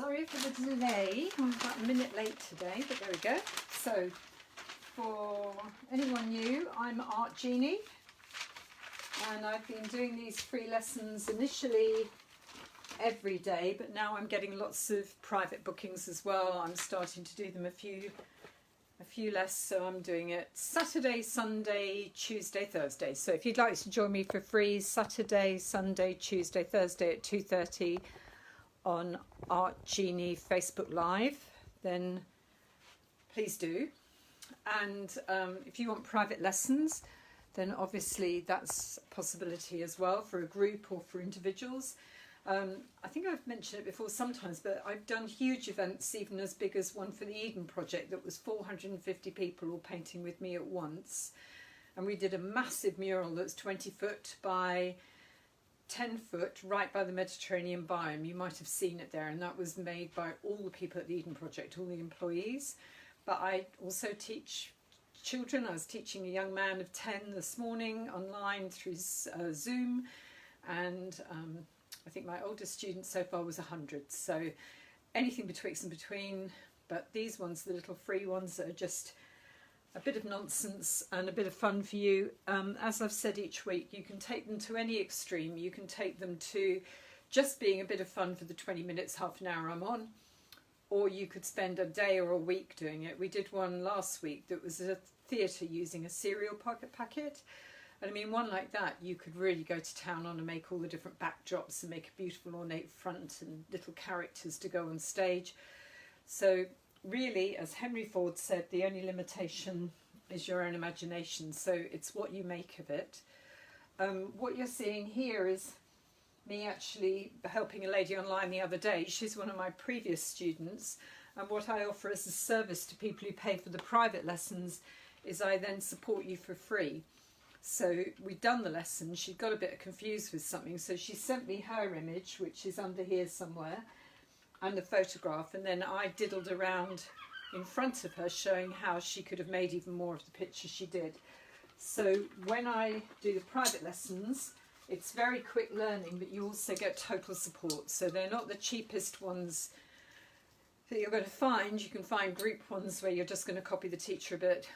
Sorry for the delay. I'm about a minute late today, but there we go. So, for anyone new, I'm Art Jeanni, and I've been doing these free lessons initially every day, but now I'm getting lots of private bookings as well. I'm starting to do them a few less, so I'm doing it Saturday, Sunday, Tuesday, Thursday. So if you'd like to join me for free, Saturday, Sunday, Tuesday, Thursday at 2:30 on Art Jeanni Facebook Live, then please do. And if you want private lessons, then obviously that's a possibility as well for a group or for individuals. I think I've mentioned it before sometimes, but I've done huge events, even as big as one for the Eden Project that was 450 people all painting with me at once. And we did a massive mural that's 20 foot by 10 foot right by the Mediterranean biome. You might have seen it there, and that was made by all the people at the Eden Project, all the employees. But I also teach children. I was teaching a young man of 10 this morning online through Zoom, and I think my oldest student so far was 100. So anything betwixt and between, but these ones, the little free ones, that are just a bit of nonsense and a bit of fun for you. As I've said each week, you can take them to any extreme. You can take them to just being a bit of fun for the 20 minutes, half an hour I'm on, or you could spend a day or a week doing it. We did one last week that was a theatre using a cereal packet. And I mean, one like that, you could really go to town on and make all the different backdrops and make a beautiful ornate front and little characters to go on stage. So really, as Henry Ford said, the only limitation is your own imagination. So it's what you make of it. What you're seeing here is me actually helping a lady online the other day. She's one of my previous students. And what I offer as a service to people who pay for the private lessons is I then support you for free. So we'd done the lesson, she got a bit confused with something, so she sent me her image, which is under here somewhere, and the photograph, and then I diddled around in front of her showing how she could have made even more of the picture she did. So when I do the private lessons, it's very quick learning, but you also get total support. So they're not the cheapest ones that you're going to find. You can find group ones where you're just going to copy the teacher a bit,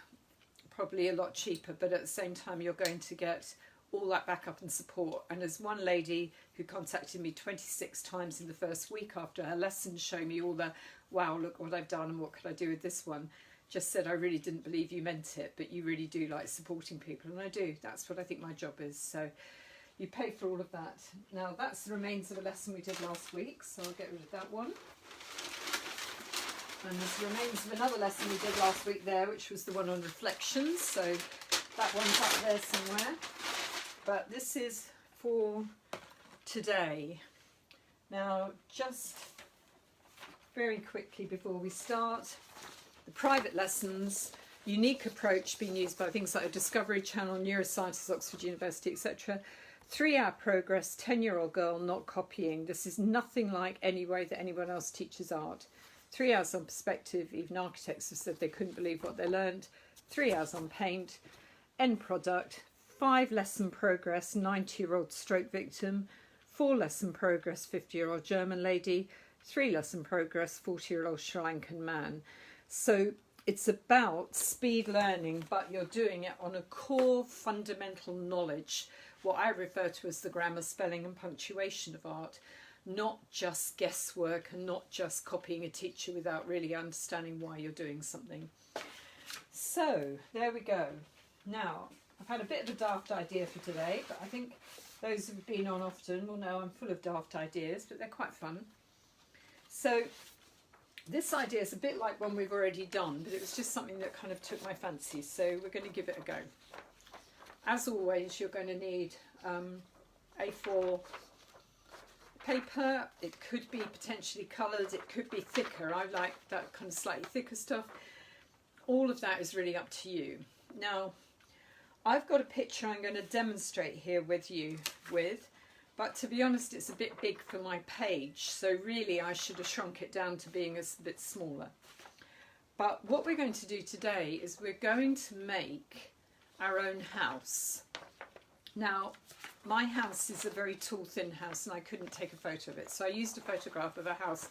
probably a lot cheaper, but at the same time you're going to get all that backup and support. And there's one lady who contacted me 26 times in the first week after her lesson, showing me all the, wow, look what I've done and what could I do with this one. Just said, I really didn't believe you meant it, but you really do like supporting people. And I do. That's what I think my job is. So you pay for all of that. Now that's the remains of a lesson we did last week, so I'll get rid of that one. And there's the remains of another lesson we did last week there, which was the one on reflections. So that one's up there somewhere. But this is for today. Now, just very quickly before we start, the private lessons, unique approach being used by things like a Discovery Channel, Neurosciences, Oxford University, etc. 3-hour progress, 10-year-old girl, not copying. This is nothing like any way that anyone else teaches art. 3 hours on perspective, even architects have said they couldn't believe what they learned. 3 hours on paint, end product, 5 lesson progress, 90-year-old stroke victim, 4 lesson progress, 50-year-old German lady, 3 lesson progress, 40-year-old Sri Lankan man. So it's about speed learning, but you're doing it on a core fundamental knowledge, what I refer to as the grammar, spelling and punctuation of art. Not just guesswork and not just copying a teacher without really understanding why you're doing something. So there we go. Now, I've had a bit of a daft idea for today, but I think those who've been on often will know I'm full of daft ideas, but they're quite fun. So this idea is a bit like one we've already done, but it was just something that kind of took my fancy, so we're going to give it a go. As always, you're going to need A4 paper. It could be potentially coloured, it could be thicker. I like that kind of slightly thicker stuff. All of that is really up to you. Now, I've got a picture I'm going to demonstrate here with you with, but to be honest, it's a bit big for my page, so really I should have shrunk it down to being a bit smaller. But what we're going to do today is we're going to make our own house. Now, my house is a very tall, thin house, and I couldn't take a photo of it. So I used a photograph of a house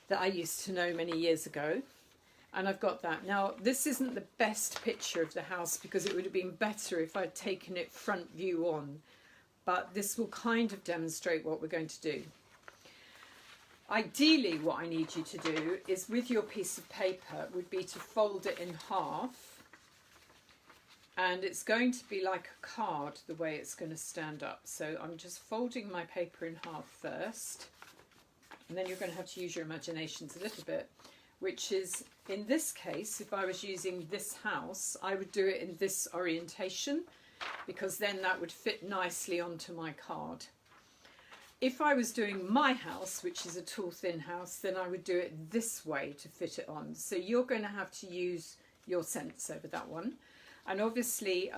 that I used to know many years ago. And I've got that. Now, this isn't the best picture of the house because it would have been better if I'd taken it front view on. But this will kind of demonstrate what we're going to do. Ideally, what I need you to do is, with your piece of paper, would be to fold it in half. And it's going to be like a card, the way it's going to stand up. So I'm just folding my paper in half first. And then you're going to have to use your imaginations a little bit. Which is, in this case, if I was using this house, I would do it in this orientation, because then that would fit nicely onto my card. If I was doing my house, which is a tall, thin house, then I would do it this way to fit it on. So you're going to have to use your sense over that one. And obviously,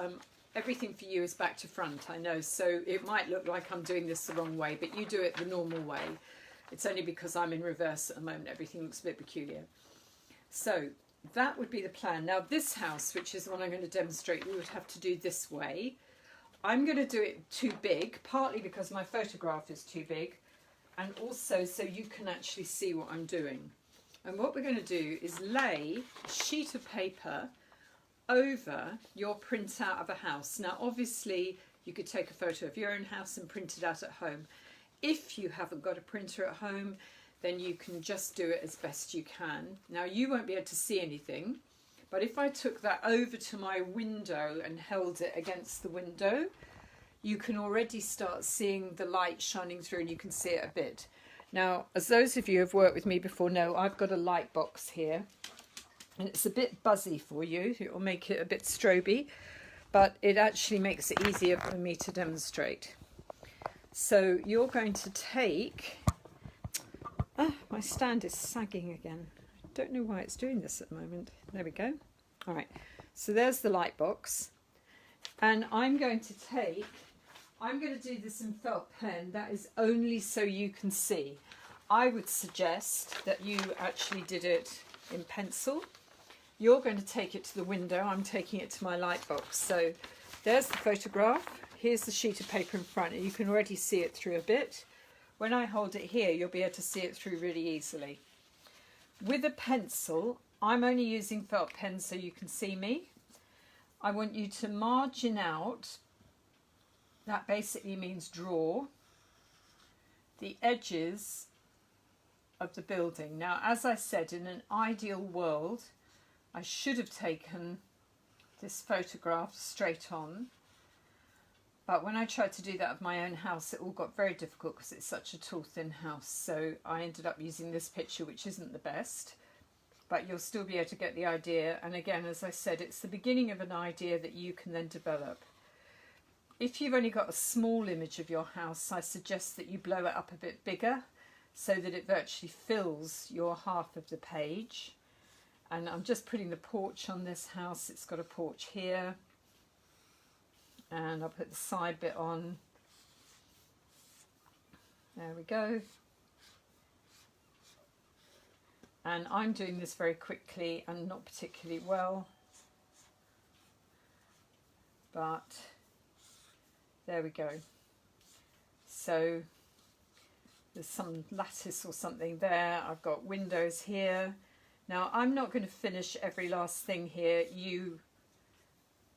everything for you is back to front, I know, so it might look like I'm doing this the wrong way, but you do it the normal way. It's only because I'm in reverse at the moment, everything looks a bit peculiar. So that would be the plan. Now this house, which is the one I'm going to demonstrate, we would have to do this way. I'm going to do it too big, partly because my photograph is too big, and also so you can actually see what I'm doing. And what we're going to do is lay a sheet of paper over your printout of a house. Now obviously you could take a photo of your own house and print it out at home. If you haven't got a printer at home, then you can just do it as best you can. Now you won't be able to see anything, but if I took that over to my window and held it against the window, you can already start seeing the light shining through and you can see it a bit. Now, as those of you who have worked with me before know, I've got a light box here and it's a bit buzzy for you. It will make it a bit stroby, but it actually makes it easier for me to demonstrate. So you're going to take, my stand is sagging again. I don't know why it's doing this at the moment. There we go. All right, so there's the light box. And I'm going to do this in felt pen. That is only so you can see. I would suggest that you actually did it in pencil. You're going to take it to the window. I'm taking it to my light box. So there's the photograph. Here's the sheet of paper in front, and you can already see it through a bit. When I hold it here, you'll be able to see it through really easily. With a pencil, I'm only using felt pen so you can see me. I want you to margin out, that basically means draw, the edges of the building. Now, as I said, in an ideal world, I should have taken this photograph straight on. But when I tried to do that of my own house, it all got very difficult because it's such a tall, thin house. So I ended up using this picture, which isn't the best. But you'll still be able to get the idea. And again, as I said, it's the beginning of an idea that you can then develop. If you've only got a small image of your house, I suggest that you blow it up a bit bigger so that it virtually fills your half of the page. And I'm just putting the porch on this house. It's got a porch here. And I'll put the side bit on. There we go. And I'm doing this very quickly and not particularly well. But there we go. So there's some lattice or something there. I've got windows here. Now I'm not going to finish every last thing here. You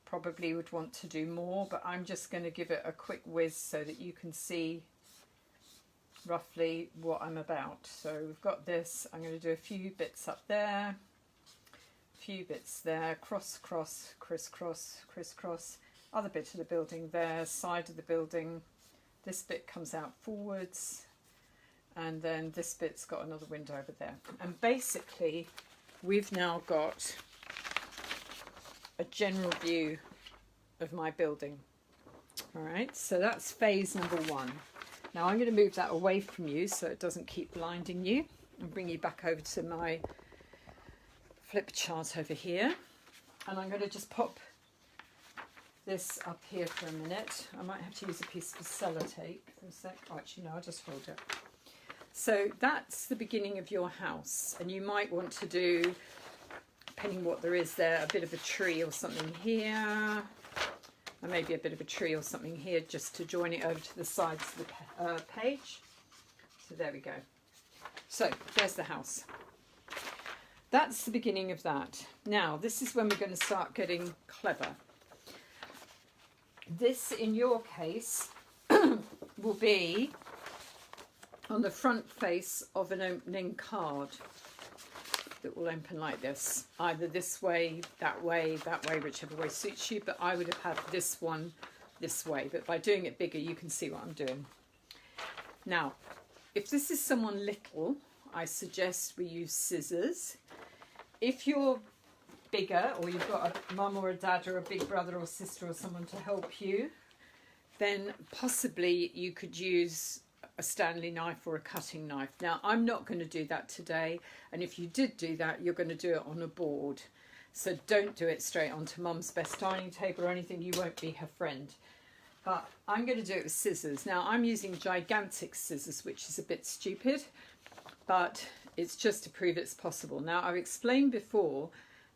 probably would want to do more, but I'm just going to give it a quick whiz so that you can see roughly what I'm about. So we've got this. I'm going to do a few bits up there, a few bits there, cross, cross, crisscross, crisscross, other bit of the building there, side of the building. This bit comes out forwards, and then this bit's got another window over there. And basically we've now got a general view of my building. All right, so that's phase number one. Now I'm going to move that away from you so it doesn't keep blinding you, and bring you back over to my flip chart over here. And I'm going to just pop this up here for a minute. I might have to use a piece of sellotape for a sec. Oh, actually no, I'll just fold it. So that's the beginning of your house, and you might want to do, depending what there is there, a bit of a tree or something here, and maybe a bit of a tree or something here just to join it over to the sides of the page. So there we go. So there's the house. That's the beginning of that. Now, this is when we're going to start getting clever. This, in your case, will be on the front face of an opening card that will open like this. Either this way, that way, whichever way suits you. But I would have had this one this way. But by doing it bigger, you can see what I'm doing. Now, if this is someone little, I suggest we use scissors. If you're bigger, or you've got a mum or a dad or a big brother or sister or someone to help you, then possibly you could use a Stanley knife or a cutting knife. Now, I'm not going to do that today, and if you did do that, you're going to do it on a board. So don't do it straight onto Mum's best dining table or anything. You won't be her friend. But I'm going to do it with scissors. Now, I'm using gigantic scissors, which is a bit stupid, but it's just to prove it's possible. Now, I've explained before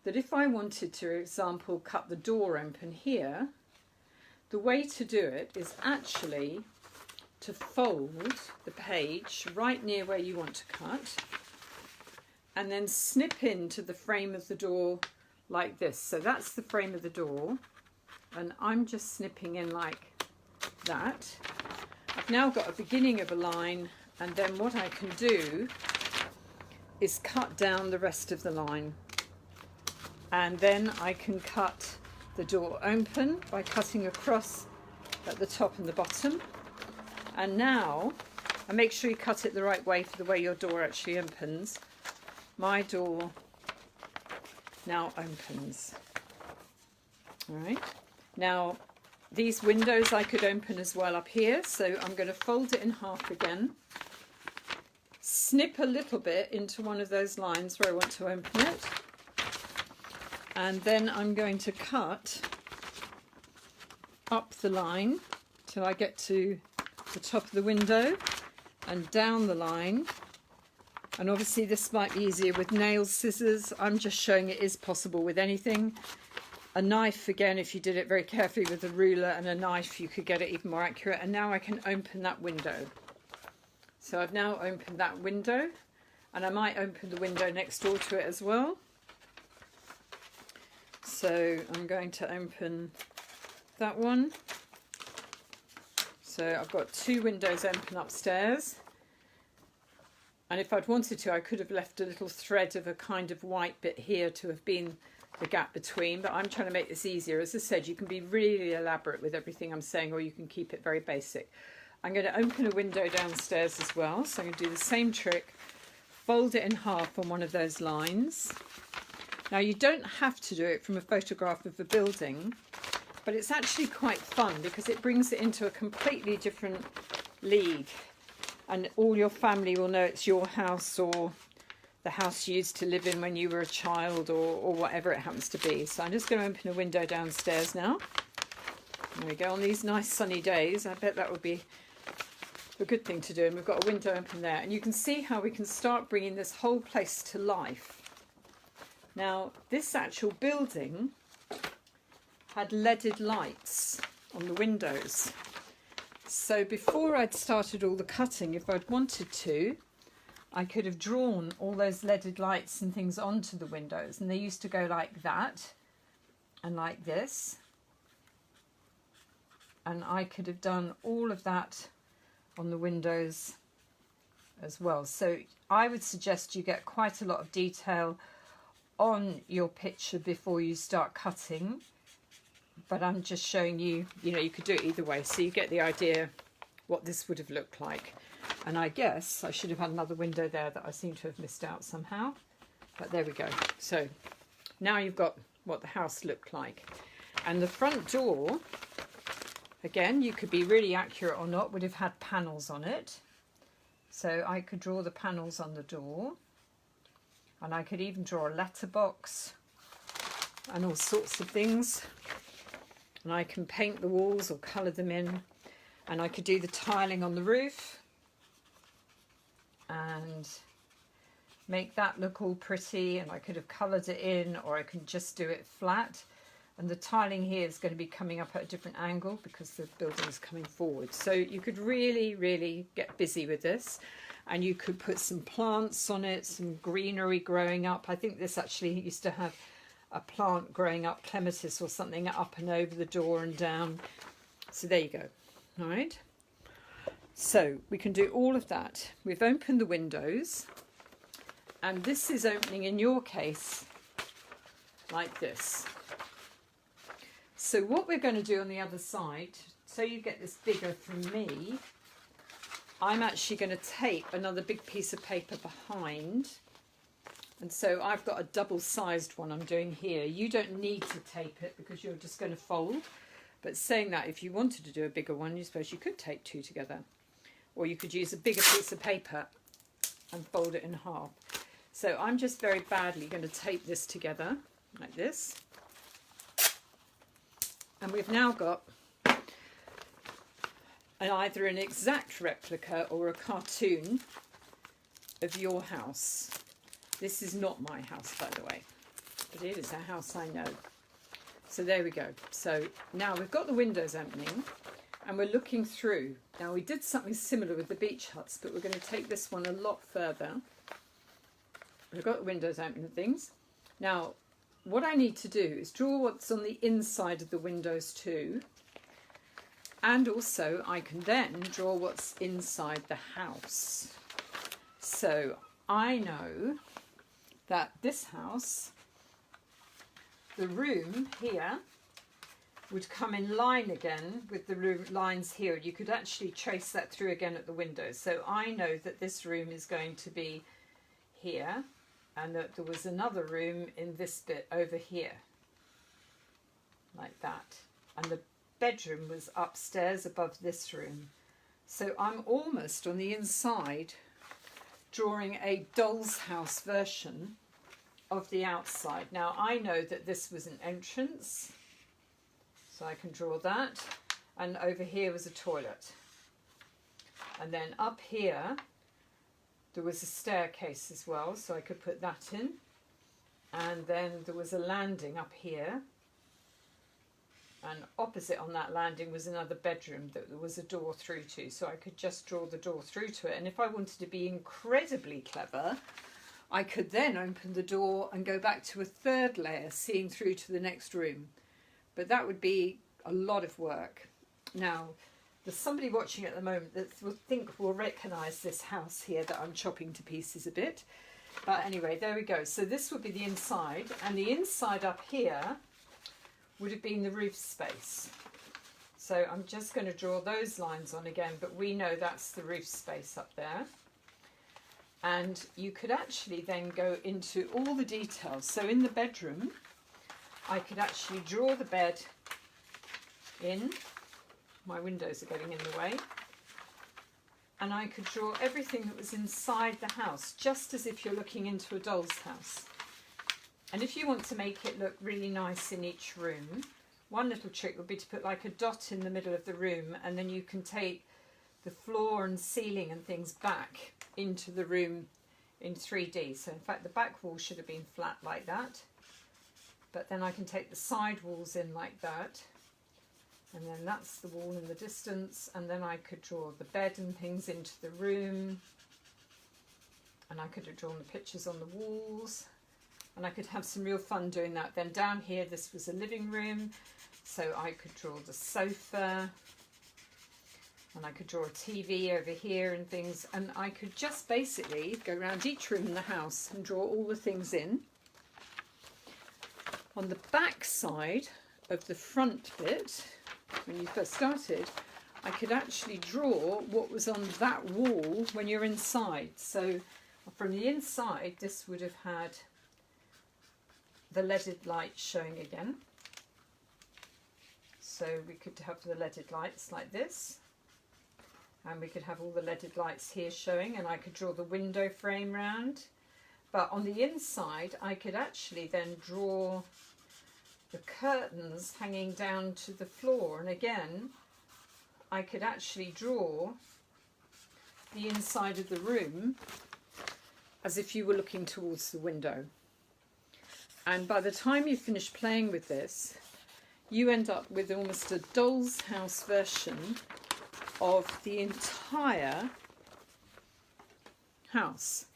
that if I wanted to, for example, cut the door open here, the way to do it is actually to fold the page right near where you want to cut and then snip into the frame of the door like this. So that's the frame of the door, and I'm just snipping in like that. I've now got a beginning of a line, and then what I can do is cut down the rest of the line, and then I can cut the door open by cutting across at the top and the bottom. And now, and make sure you cut it the right way for the way your door actually opens. My door now opens. All right. Now, these windows I could open as well up here, so I'm going to fold it in half again. Snip a little bit into one of those lines where I want to open it. And then I'm going to cut up the line till I get to the top of the window and down the line. And obviously this might be easier with nails, scissors. I'm just showing it is possible with anything. A knife, again, if you did it very carefully with a ruler and a knife, you could get it even more accurate. And now I can open that window. So I've now opened that window, and I might open the window next door to it as well. So I'm going to open that one. So I've got two windows open upstairs. And if I'd wanted to, I could have left a little thread of a kind of white bit here to have been the gap between. But I'm trying to make this easier. As I said, you can be really elaborate with everything I'm saying, or you can keep it very basic. I'm going to open a window downstairs as well. So I'm going to do the same trick. Fold it in half on one of those lines. Now, you don't have to do it from a photograph of a building, but it's actually quite fun because it brings it into a completely different league. And all your family will know it's your house or the house you used to live in when you were a child, or whatever it happens to be. So I'm just going to open a window downstairs now. There we go. On these nice sunny days, I bet that would be a good thing to do. And we've got a window open there. And you can see how we can start bringing this whole place to life. Now, this actual building had leaded lights on the windows. So before I'd started all the cutting, if I'd wanted to, I could have drawn all those leaded lights and things onto the windows. And they used to go like that and like this. And I could have done all of that on the windows as well. So I would suggest you get quite a lot of detail on your picture before you start cutting. But I'm just showing you, you could do it either way. So you get the idea what this would have looked like. And I guess I should have had another window there that I seem to have missed out somehow. But there we go. So now you've got what the house looked like. And the front door, again, you could be really accurate or not, would have had panels on it. So I could draw the panels on the door. And I could even draw a letterbox and all sorts of things. And I can paint the walls or colour them in. And I could do the tiling on the roof and make that look all pretty. And I could have coloured it in, or I can just do it flat. And the tiling here is going to be coming up at a different angle because the building is coming forward. So you could really, really get busy with this. And you could put some plants on it, some greenery growing up. I think this actually used to have a plant growing up, clematis or something, up and over the door and down. So there you go. All right. So we can do all of that. We've opened the windows. And this is opening, in your case, like this. So what we're going to do on the other side, so you get this bigger from me, I'm actually going to tape another big piece of paper behind. And so I've got a double-sized one I'm doing here. You don't need to tape it because you're just going to fold. But saying that, if you wanted to do a bigger one, you suppose you could tape two together. Or you could use a bigger piece of paper and fold it in half. So I'm just very badly going to tape this together like this. And we've now got either an exact replica or a cartoon of your house. This is not my house, by the way, but it is a house I know. So there we go. So now we've got the windows opening and we're looking through. Now we did something similar with the beach huts, but we're going to take this one a lot further. We've got the windows open and things. Now, what I need to do is draw what's on the inside of the windows too. And also I can then draw what's inside the house. So I know that this house, the room here, would come in line again with the room lines here. You could actually trace that through again at the windows. So I know that this room is going to be here and that there was another room in this bit over here, like that. And the bedroom was upstairs above this room. So I'm almost on the inside drawing a doll's house version of the outside. Now I know that this was an entrance, so I can draw that, and over here was a toilet, and then up here there was a staircase as well, so I could put that in, and then there was a landing up here, and opposite on that landing was another bedroom that there was a door through to, so I could just draw the door through to it. And if I wanted to be incredibly clever, I could then open the door and go back to a third layer, seeing through to the next room. But that would be a lot of work. Now, there's somebody watching at the moment that will recognise this house here that I'm chopping to pieces a bit. But anyway, there we go. So this would be the inside, and the inside up here would have been the roof space. So I'm just going to draw those lines on again, but we know that's the roof space up there. And you could actually then go into all the details. So in the bedroom, I could actually draw the bed in. My windows are getting in the way. And I could draw everything that was inside the house, just as if you're looking into a doll's house. And if you want to make it look really nice in each room, one little trick would be to put like a dot in the middle of the room, and then you can take the floor and ceiling and things back into the room in 3D. So in fact the back wall should have been flat like that, but then I can take the side walls in like that, and then that's the wall in the distance, and then I could draw the bed and things into the room, and I could have drawn the pictures on the walls. And I could have some real fun doing that. Then down here, this was a living room, so I could draw the sofa, and I could draw a TV over here and things, and I could just basically go around each room in the house and draw all the things in. On the back side of the front bit, when you first started, I could actually draw what was on that wall when you're inside. So from the inside, this would have had the leaded lights showing again. So we could have the leaded lights like this, and we could have all the leaded lights here showing, and I could draw the window frame round. But on the inside I could actually then draw the curtains hanging down to the floor, and again I could actually draw the inside of the room as if you were looking towards the window. And by the time you finish playing with this, you end up with almost a doll's house version of the entire house.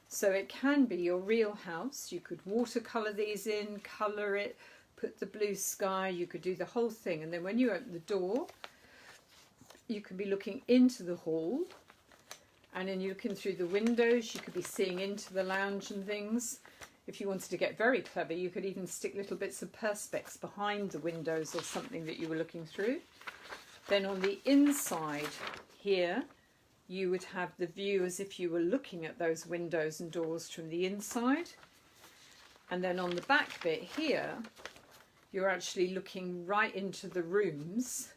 So it can be your real house. You could watercolour these in, colour it, put the blue sky, you could do the whole thing. And then when you open the door, you could be looking into the hall, and then you're looking through the windows, you could be seeing into the lounge and things. If you wanted to get very clever, you could even stick little bits of perspex behind the windows or something that you were looking through. Then on the inside here, you would have the view as if you were looking at those windows and doors from the inside. And then on the back bit here, you're actually looking right into the rooms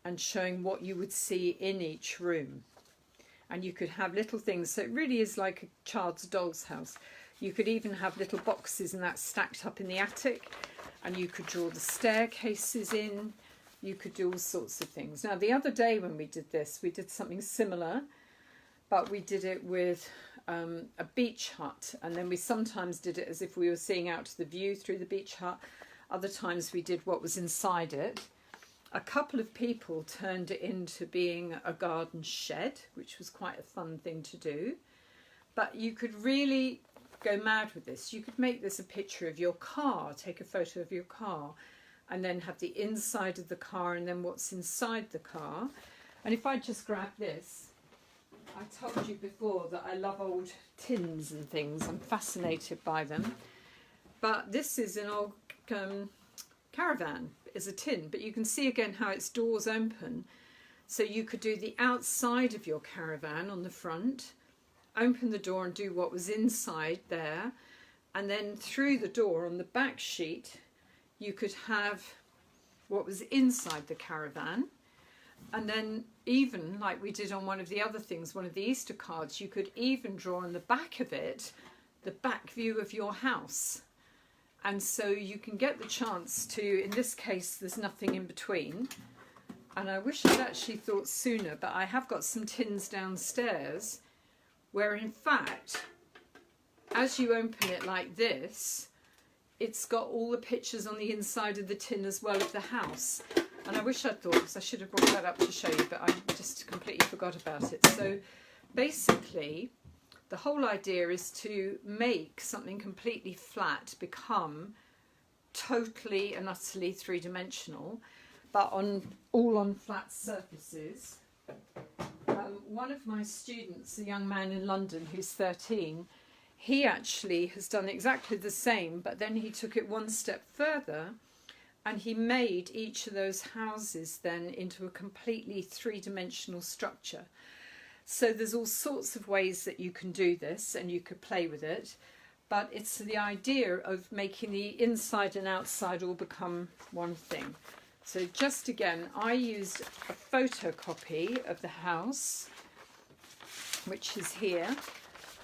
and showing what you would see in each room. And you could have little things, so it really is like a child's doll's house. You could even have little boxes and that stacked up in the attic, and you could draw the staircases in. You could do all sorts of things. Now, the other day when we did this, we did something similar, but we did it with a beach hut, and then we sometimes did it as if we were seeing out to the view through the beach hut. Other times we did what was inside it. A couple of people turned it into being a garden shed, which was quite a fun thing to do. But you could really go mad with this. You could make this a picture of your car, take a photo of your car, and then have the inside of the car and then what's inside the car. And if I just grab this, I told you before that I love old tins and things. I'm fascinated by them. But this is an old caravan, is a tin, but you can see again how its doors open. So you could do the outside of your caravan on the front, open the door and do what was inside there, and then through the door on the back sheet you could have what was inside the caravan. And then even like we did on one of the other things, one of the Easter cards, you could even draw on the back of it the back view of your house. And so you can get the chance to, in this case, there's nothing in between. And I wish I'd actually thought sooner, but I have got some tins downstairs where, in fact, as you open it like this, it's got all the pictures on the inside of the tin as well of the house. And I wish I'd thought, because I should have brought that up to show you, but I just completely forgot about it. So basically, the whole idea is to make something completely flat become totally and utterly three-dimensional, but all on flat surfaces. One of my students, a young man in London who's 13, he actually has done exactly the same, but then he took it one step further and he made each of those houses then into a completely three-dimensional structure. So there's all sorts of ways that you can do this and you could play with it, but it's the idea of making the inside and outside all become one thing. So just again, I used a photocopy of the house, which is here.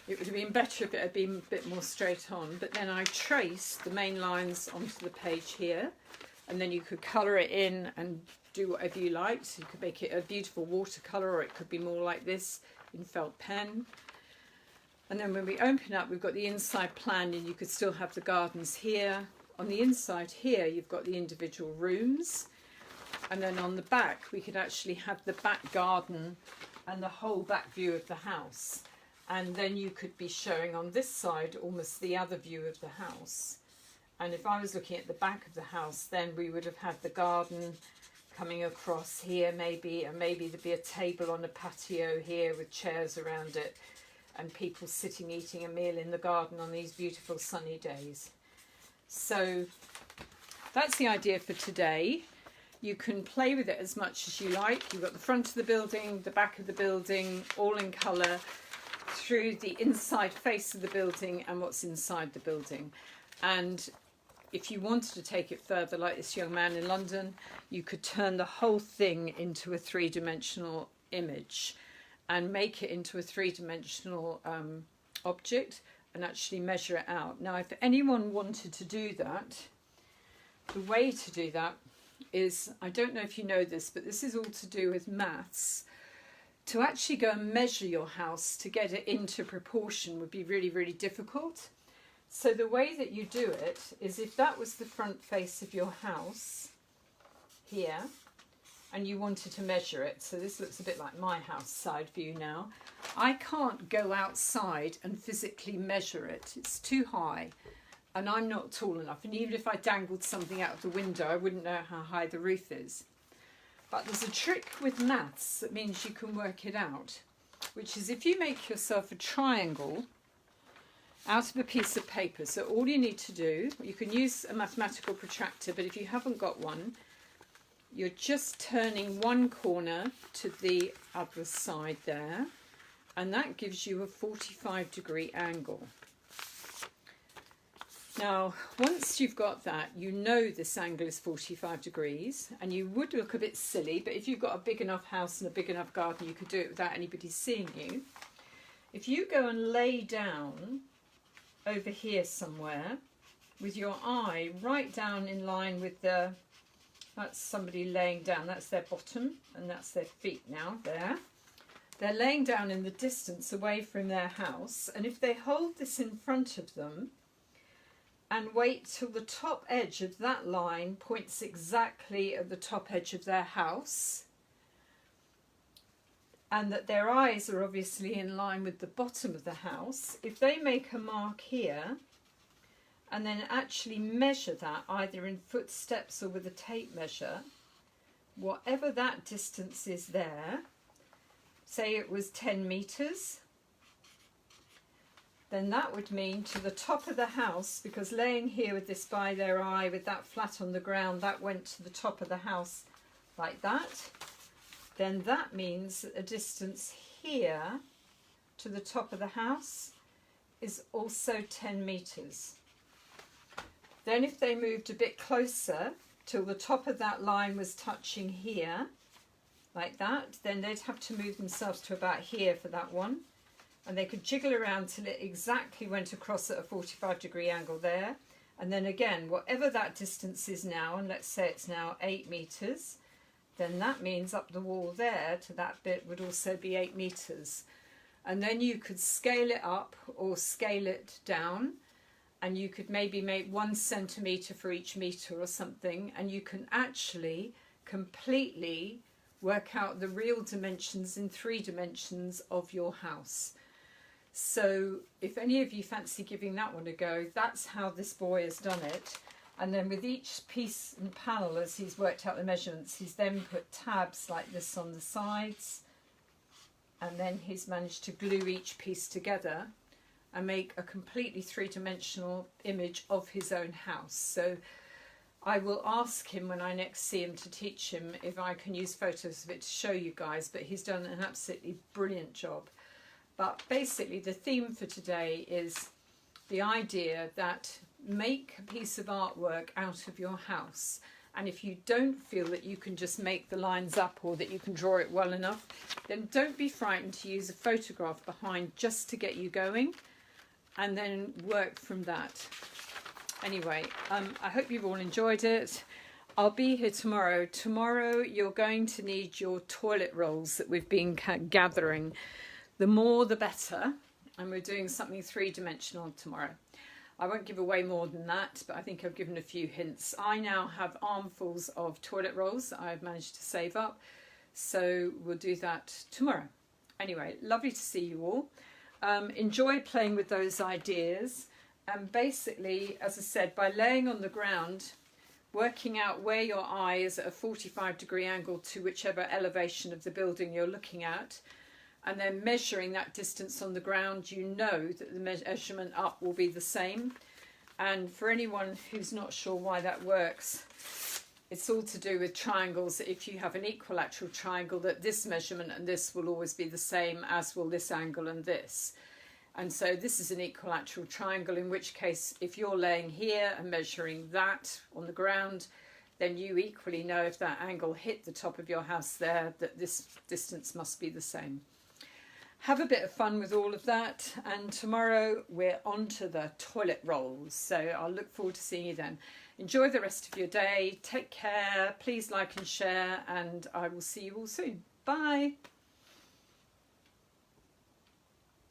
It would have been better if it had been a bit more straight on, but then I traced the main lines onto the page here, and then you could colour it in and do whatever you liked. You could make it a beautiful watercolour, or it could be more like this in felt pen. And then when we open up, we've got the inside plan, and you could still have the gardens here. On the inside here, you've got the individual rooms. And then on the back, we could actually have the back garden and the whole back view of the house. And then you could be showing on this side almost the other view of the house. And if I was looking at the back of the house, then we would have had the garden coming across here maybe, and maybe there'd be a table on a patio here with chairs around it and people sitting eating a meal in the garden on these beautiful sunny days. So that's the idea for today. You can play with it as much as you like. You've got the front of the building, the back of the building, all in colour, through the inside face of the building and what's inside the building. And if you wanted to take it further, like this young man in London, you could turn the whole thing into a three-dimensional image and make it into a three-dimensional object and actually measure it out. Now, if anyone wanted to do that, the way to do that is, I don't know if you know this, but this is all to do with maths. To actually go and measure your house to get it into proportion would be really, really difficult. So the way that you do it is, if that was the front face of your house, here and you wanted to measure it, so this looks a bit like my house side view now, I can't go outside and physically measure it. It's too high and I'm not tall enough, and even if I dangled something out of the window I wouldn't know how high the roof is. But there's a trick with maths that means you can work it out, which is if you make yourself a triangle out of a piece of paper, so all you need to do, you can use a mathematical protractor, but if you haven't got one, you're just turning one corner to the other side there, and that gives you a 45-degree angle. Now, once you've got that, you know this angle is 45 degrees, and you would look a bit silly, but if you've got a big enough house and a big enough garden, you could do it without anybody seeing you. If you go and lay down over here somewhere with your eye right down in line with the, that's somebody laying down, that's their bottom, and that's their feet now, there. They're laying down in the distance away from their house, and if they hold this in front of them, and wait till the top edge of that line points exactly at the top edge of their house, and that their eyes are obviously in line with the bottom of the house, if they make a mark here and then actually measure that either in footsteps or with a tape measure, whatever that distance is there, say it was 10 metres, then that would mean to the top of the house, because laying here with this by their eye with that flat on the ground, that went to the top of the house like that, then that means that a distance here to the top of the house is also 10 metres. Then if they moved a bit closer till the top of that line was touching here, like that, then they'd have to move themselves to about here for that one. And they could jiggle around till it exactly went across at a 45-degree angle there. And then again, whatever that distance is now, and let's say it's now 8 metres, then that means up the wall there to that bit would also be 8 metres. And then you could scale it up or scale it down, and you could maybe make 1 centimetre for each metre or something, and you can actually completely work out the real dimensions in 3 dimensions of your house. So if any of you fancy giving that one a go, that's how this boy has done it. And then with each piece and panel, as he's worked out the measurements, he's then put tabs like this on the sides, and then he's managed to glue each piece together and make a completely 3-dimensional image of his own house. So I will ask him when I next see him to teach him if I can use photos of it to show you guys, but he's done an absolutely brilliant job. But basically the theme for today is the idea that make a piece of artwork out of your house, and if you don't feel that you can just make the lines up or that you can draw it well enough, then don't be frightened to use a photograph behind just to get you going, and then work from that. Anyway, I hope you've all enjoyed it. I'll be here tomorrow. Tomorrow you're going to need your toilet rolls that we've been gathering. The more the better, and we're doing something 3-dimensional tomorrow. I won't give away more than that, but I think I've given a few hints. I now have armfuls of toilet rolls that I've managed to save up, so we'll do that tomorrow. Anyway, lovely to see you all. Enjoy playing with those ideas, and basically, as I said, by laying on the ground, working out where your eye is at a 45-degree angle to whichever elevation of the building you're looking at, and then measuring that distance on the ground, you know that the measurement up will be the same. And for anyone who's not sure why that works, it's all to do with triangles. If you have an equilateral triangle, that this measurement and this will always be the same, as will this angle and this. And so this is an equilateral triangle, in which case if you're laying here and measuring that on the ground, then you equally know if that angle hit the top of your house there, that this distance must be the same. Have a bit of fun with all of that, and tomorrow we're on to the toilet rolls, so I'll look forward to seeing you then. Enjoy the rest of your day, take care, please like and share, and I will see you all soon. Bye!